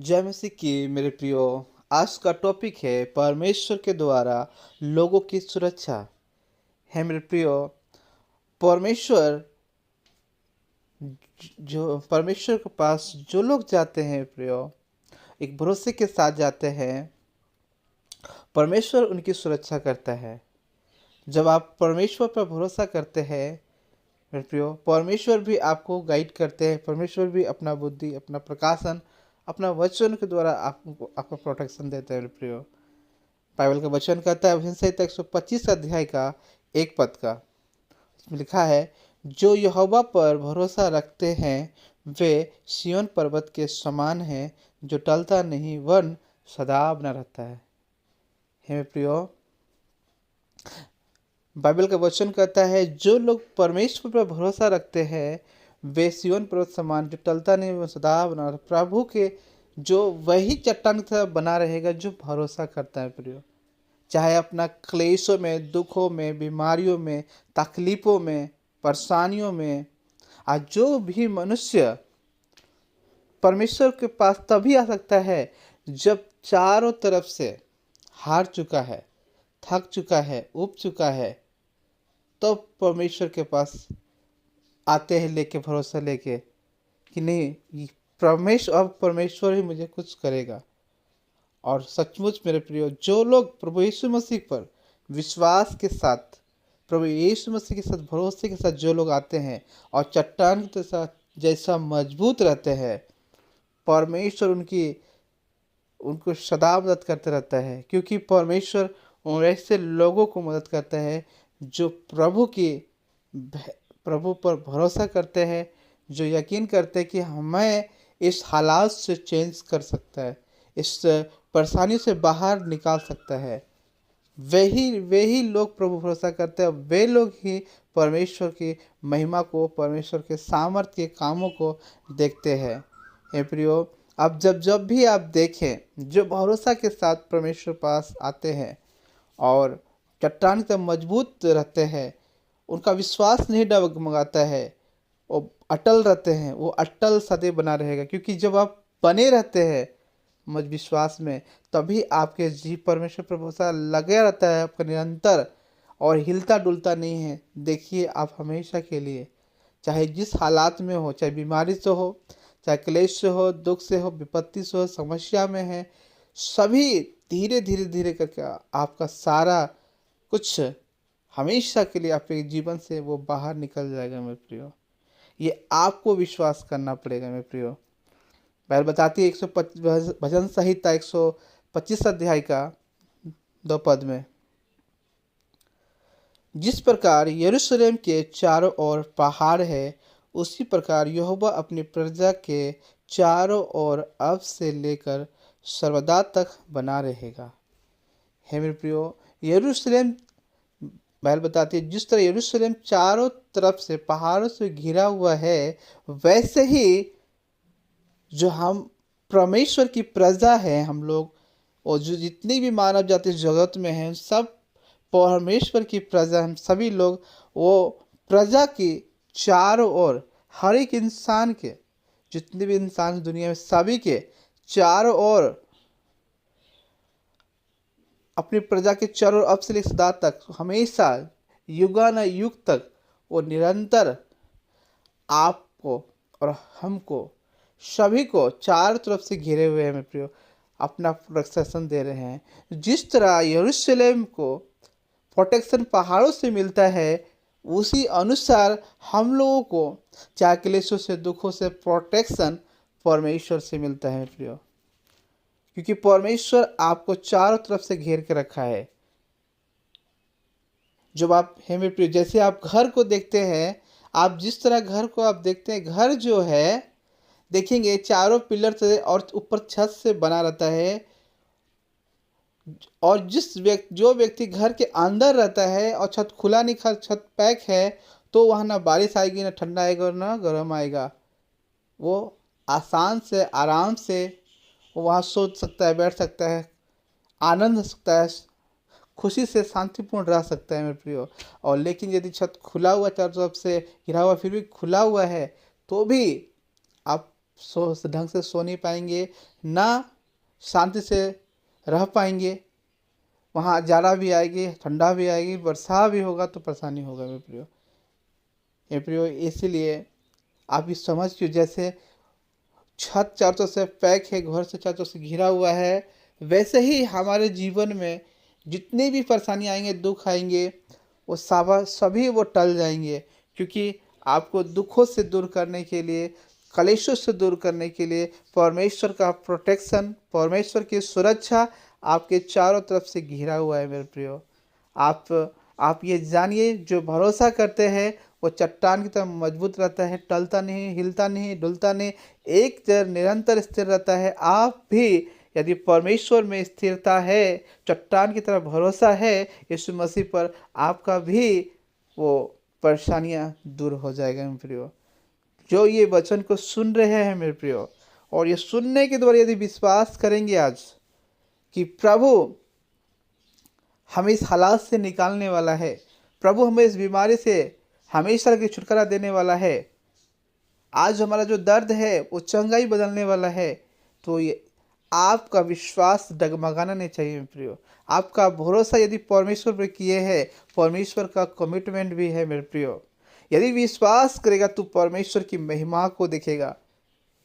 जय मसीह की मेरे प्रियो। आज का टॉपिक है परमेश्वर के द्वारा लोगों की सुरक्षा। है मेरे प्रियो, परमेश्वर जो परमेश्वर के पास जो लोग जाते हैं प्रियो, एक भरोसे के साथ जाते हैं, परमेश्वर उनकी सुरक्षा करता है। जब आप परमेश्वर पर भरोसा करते हैं मेरे प्रियो, परमेश्वर भी आपको गाइड करते हैं। परमेश्वर भी अपना बुद्धि, अपना प्रकाशन, अपना वचन के द्वारा आपको आपको प्रोटेक्शन देते हैं मेरे प्रियो। बाइबल का वचन कहता है वचन संहिता 125 अध्याय का एक पद का, इसमें लिखा है, जो यहोवा पर भरोसा रखते हैं वे सिय्योन पर्वत के समान हैं, जो टलता नहीं वन सदा बना रहता है। हे मेरे प्रियो, बाइबल का वचन कहता है जो लोग परमेश्वर पर भरोसा रखते हैं वे सिय्योन पर्वत समान, जो टलता नहीं वो सदा बना रहता है। प्रभु के जो वही चट्टान की तरह बना रहेगा जो भरोसा करता है प्रियो। चाहे अपना क्लेशों में, दुखों में, बीमारियों में, तकलीफ़ों में, परेशानियों में, आज जो भी मनुष्य परमेश्वर के पास तभी आ सकता है जब चारों तरफ से हार चुका है, थक चुका है, ऊब चुका है, तो परमेश्वर के पास आते हैं लेके, भरोसा लेके कि नहीं, अब परमेश्वर ही मुझे कुछ करेगा। और सचमुच मेरे प्रियो, जो लोग प्रभु यीशु मसीह पर विश्वास के साथ, प्रभु यीशु मसीह के साथ भरोसे के साथ जो लोग आते हैं और चट्टान के साथ जैसा मजबूत रहते हैं, परमेश्वर उनको सदा मदद करते रहता है। क्योंकि परमेश्वर उन ऐसे लोगों को मदद करता है जो प्रभु पर भरोसा करते हैं, जो यकीन करते हैं कि हमें इस हालात से चेंज कर सकता है, इस परेशानी से बाहर निकाल सकता है। वही लोग प्रभु भरोसा करते हैं, वे लोग ही परमेश्वर की महिमा को, परमेश्वर के सामर्थ्य के कामों को देखते हैं। हे प्रियो, अब जब भी आप देखें जो भरोसा के साथ परमेश्वर पास आते हैं और चट्टान से मजबूत रहते हैं, उनका विश्वास नहीं डगमगाता है, वो अटल रहते हैं, वो अटल सदैव बना रहेगा। क्योंकि जब आप बने रहते हैं मज विश्वास में, तभी आपके जीव परमेश्वर पर भरोसा लगे रहता है आपका निरंतर, और हिलता डुलता नहीं है। देखिए, आप हमेशा के लिए, चाहे जिस हालात में हो, चाहे बीमारी से हो, चाहे क्लेश से हो, दुख से हो, विपत्ति से हो, समस्या में है, सभी धीरे धीरे धीरे करके आपका सारा कुछ हमेशा के लिए आपके जीवन से वो बाहर निकल जाएगा मेरे प्रियो। ये आपको विश्वास करना पड़ेगा मेरे प्रियो। बाइबल बताती है भजन संहिता 125 अध्याय का 2 पद में, जिस प्रकार यरूशलेम के चारों ओर पहाड़ है, उसी प्रकार यहोवा अपनी प्रजा के चारों ओर अब से लेकर सर्वदा तक बना रहेगा। हे मेरे प्रियो, यरूशलेम, बाइबल बताती है जिस तरह यरूशलेम चारों तरफ से पहाड़ों से घिरा हुआ है, वैसे ही जो हम परमेश्वर की प्रजा है, हम लोग, और जो जितनी भी मानव जाति जगत में हैं, सब परमेश्वर की प्रजा, हम सभी लोग वो प्रजा की चारों ओर, हर एक इंसान के, जितने भी इंसान दुनिया में, सभी के चारों ओर, अपनी प्रजा के चारों ओर अब से लेकर सदा तक, हमेशा युगान युग तक वो निरंतर आपको और हमको, सभी को चारों तरफ से घिरे हुए हैं मेरे प्रियो, अपना प्रोटेक्शन दे रहे हैं। जिस तरह यरूशलेम को प्रोटेक्शन पहाड़ों से मिलता है, उसी अनुसार हम लोगों को चाहे क्लेशों से, दुखों से प्रोटेक्शन परमेश्वर से मिलता है प्रियो। क्योंकि परमेश्वर आपको चारों तरफ से घेर के रखा है। जब आप, हे मेरे प्रियो, जैसे आप घर को देखते हैं, आप जिस तरह घर को आप देखते हैं, घर जो है देखेंगे चारों पिलर से और ऊपर छत से बना रहता है। और जो व्यक्ति घर के अंदर रहता है और छत खुला नहीं, छत पैक है, तो वहाँ ना बारिश आएगी, ना ठंडा आएगा और ना गर्म आएगा। वो आसान से, आराम से वो वहाँ सोच सकता है, बैठ सकता है, आनंद हो सकता है, खुशी से शांतिपूर्ण रह सकता है मेरे प्रियो। और लेकिन यदि छत खुला हुआ, चारों तरफ से घिरा हुआ, फिर भी खुला हुआ है, तो भी आप ढंग से सो नहीं पाएंगे, ना शांति से रह पाएंगे। वहाँ जाड़ा भी आएगी, ठंडा भी आएगी, वर्षा भी होगा तो परेशानी होगा मेरे प्रियो। मेरे प्रियो, इसीलिए आप ये समझिए, जैसे छत चारों से पैक है, घर से चारों से घिरा हुआ है, वैसे ही हमारे जीवन में जितनी भी परेशानी आएंगे, दुख आएंगे, वो सभी वो टल जाएंगे। क्योंकि आपको दुखों से दूर करने के लिए, कलेशों से दूर करने के लिए परमेश्वर का प्रोटेक्शन, परमेश्वर की सुरक्षा आपके चारों तरफ से घिरा हुआ है मेरे प्रियो। आप ये जानिए, जो भरोसा करते हैं वो चट्टान की तरह मजबूत रहता है, टलता नहीं, हिलता नहीं, डुलता नहीं, एक जगह निरंतर स्थिर रहता है। आप भी यदि परमेश्वर में स्थिरता है, चट्टान की तरह भरोसा है यीशु मसीह पर, आपका भी वो परेशानियां दूर हो जाएगा मेरे प्रियो। जो ये वचन को सुन रहे हैं मेरे प्रियो, और ये सुनने के द्वारा यदि विश्वास करेंगे आज कि प्रभु हमें इस हालात से निकालने वाला है, प्रभु हमें इस बीमारी से हमेशा के छुटकारा देने वाला है, आज हमारा जो दर्द है वो चंगाई बदलने वाला है, तो ये आपका विश्वास डगमगाना नहीं चाहिए मेरे प्रियो। आपका भरोसा यदि परमेश्वर पर किए है, परमेश्वर का कमिटमेंट भी है मेरे प्रियो। यदि विश्वास करेगा तो परमेश्वर की महिमा को देखेगा।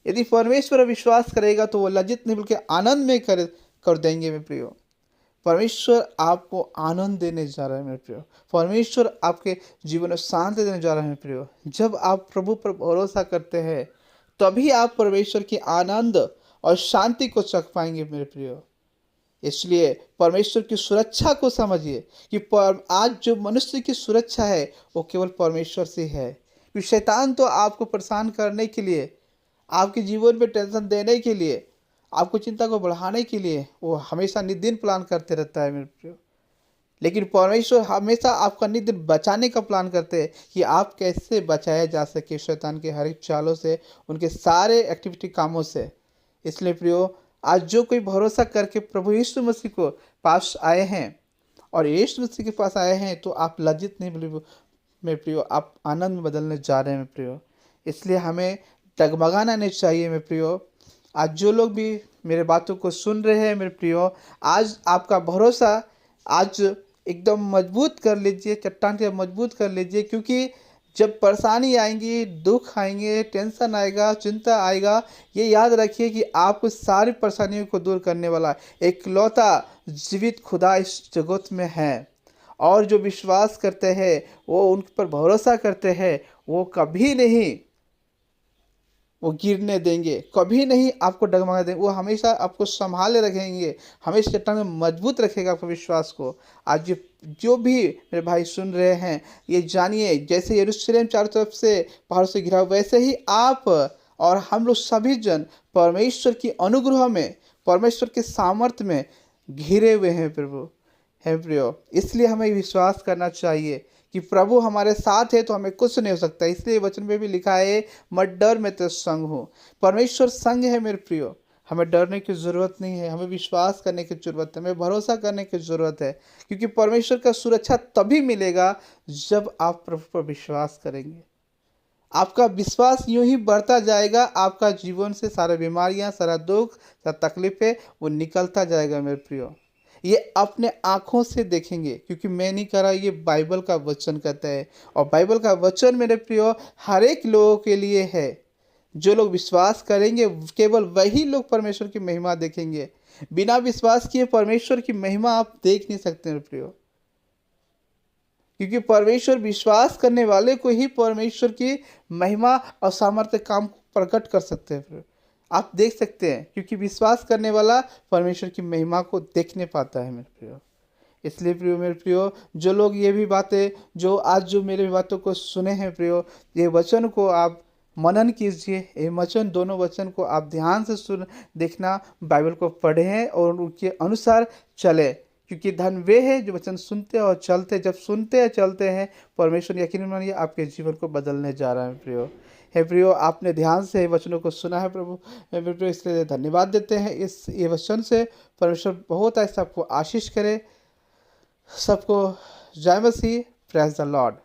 यदि परमेश्वर पर विश्वास करेगा तो वो लज्जित नहीं बल्कि आनंद में कर देंगे मेरे प्रियो। परमेश्वर आपको आनंद देने जा रहा है मेरे प्रियो। परमेश्वर आपके जीवन में शांति देने जा रहा है मेरे प्रियो। जब आप प्रभु पर भरोसा करते हैं तभी आप परमेश्वर की आनंद और शांति को चख पाएंगे मेरे प्रियो। इसलिए परमेश्वर की सुरक्षा को समझिए कि आज जो मनुष्य की सुरक्षा है वो केवल परमेश्वर से है। क्योंकि शैतान तो आपको परेशान करने के लिए, आपके जीवन में टेंशन देने के लिए, आपको चिंता को बढ़ाने के लिए वो हमेशा नित प्लान करते रहता है मेरे प्रियो। लेकिन परमेश्वर हमेशा आपका नित बचाने का प्लान करते हैं कि आप कैसे बचाया जा सके शैतान के हर एक चालों से, उनके सारे एक्टिविटी कामों से। इसलिए प्रियो, आज जो कोई भरोसा करके प्रभु यीशु मसीह को पास आए हैं और यीशु मसीह के पास आए हैं, तो आप लज्जित नहीं मेरे प्रियो, आप आनंद में बदलने जा रहे हैं मेरे प्रियो। इसलिए हमें डगमगाना नहीं चाहिए मेरे प्रियो। आज जो लोग भी मेरे बातों को सुन रहे हैं मेरे प्रियो, आज आपका भरोसा आज एकदम मजबूत कर लीजिए, चट्टान के मजबूत कर लीजिए। क्योंकि जब परेशानी आएंगी, दुख आएंगे, टेंशन आएगा, चिंता आएगा, ये याद रखिए कि आपको सारी परेशानियों को दूर करने वाला एकलौता जीवित खुदा इस जगत में है। और जो विश्वास करते हैं, वो उन पर भरोसा करते हैं, वो कभी नहीं वो गिरने देंगे, कभी नहीं आपको डगमगा देंगे। वो हमेशा आपको संभाले रखेंगे, हमेशा चट्टान में मजबूत रखेगा आपके विश्वास को। आज जो भी मेरे भाई सुन रहे हैं, ये जानिए, जैसे यरूशलेम चारों तरफ से पहाड़ों से घिरा, वैसे ही आप और हम लोग सभी जन परमेश्वर की अनुग्रह में, परमेश्वर के सामर्थ्य में घिरे हुए हैं प्रभु है प्रियो। इसलिए हमें विश्वास करना चाहिए कि प्रभु हमारे साथ है तो हमें कुछ नहीं हो सकता। इसलिए वचन में भी लिखा है, मत डर, मैं तेरे संग हूँ। परमेश्वर संग है मेरे प्रियो। हमें डरने की ज़रूरत नहीं है, हमें विश्वास करने की ज़रूरत है, हमें भरोसा करने की ज़रूरत है। क्योंकि परमेश्वर का सुरक्षा तभी मिलेगा जब आप प्रभु पर विश्वास करेंगे। आपका विश्वास यूं ही बढ़ता जाएगा, आपका जीवन से सारी बीमारियां, सारा दुख, सारा तकलीफें वो निकलता जाएगा मेरे प्रियो। ये अपने आँखों से देखेंगे, क्योंकि मैं नहीं कह रहा, ये बाइबल का वचन कहता है। और बाइबल का वचन मेरे प्रियो हर एक लोगों के लिए है। जो लोग विश्वास करेंगे केवल वही लोग परमेश्वर की महिमा देखेंगे। बिना विश्वास किए परमेश्वर की महिमा आप देख नहीं सकते मेरे प्रियो। क्योंकि परमेश्वर विश्वास करने वाले को ही परमेश्वर की महिमा और सामर्थ्य काम प्रकट कर सकते हैं, आप देख सकते हैं। क्योंकि विश्वास करने वाला परमेश्वर की महिमा को देखने पाता है मेरे प्रियो। इसलिए प्रियो, मेरे प्रियो, जो लोग ये भी बातें, जो आज जो मेरे बातों को सुने हैं प्रियो, ये वचन को आप मनन कीजिए। ये वचन, दोनों वचन को आप ध्यान से सुन देखना, बाइबल को पढ़ें और उनके अनुसार चले। क्योंकि धन वे है जो वचन सुनते और चलते। जब सुनते हैं, चलते हैं, परमेश्वर यकीन मानिए आपके जीवन को बदलने जा रहा है प्रियो। हे प्रियो, आपने ध्यान से वचनों को सुना है प्रभु, प्रियो इसलिए धन्यवाद देते हैं। ये वचन से परमेश्वर बहुत ऐसा सबको आशीष करे। सबको जय मसीह, प्रेज द लॉर्ड।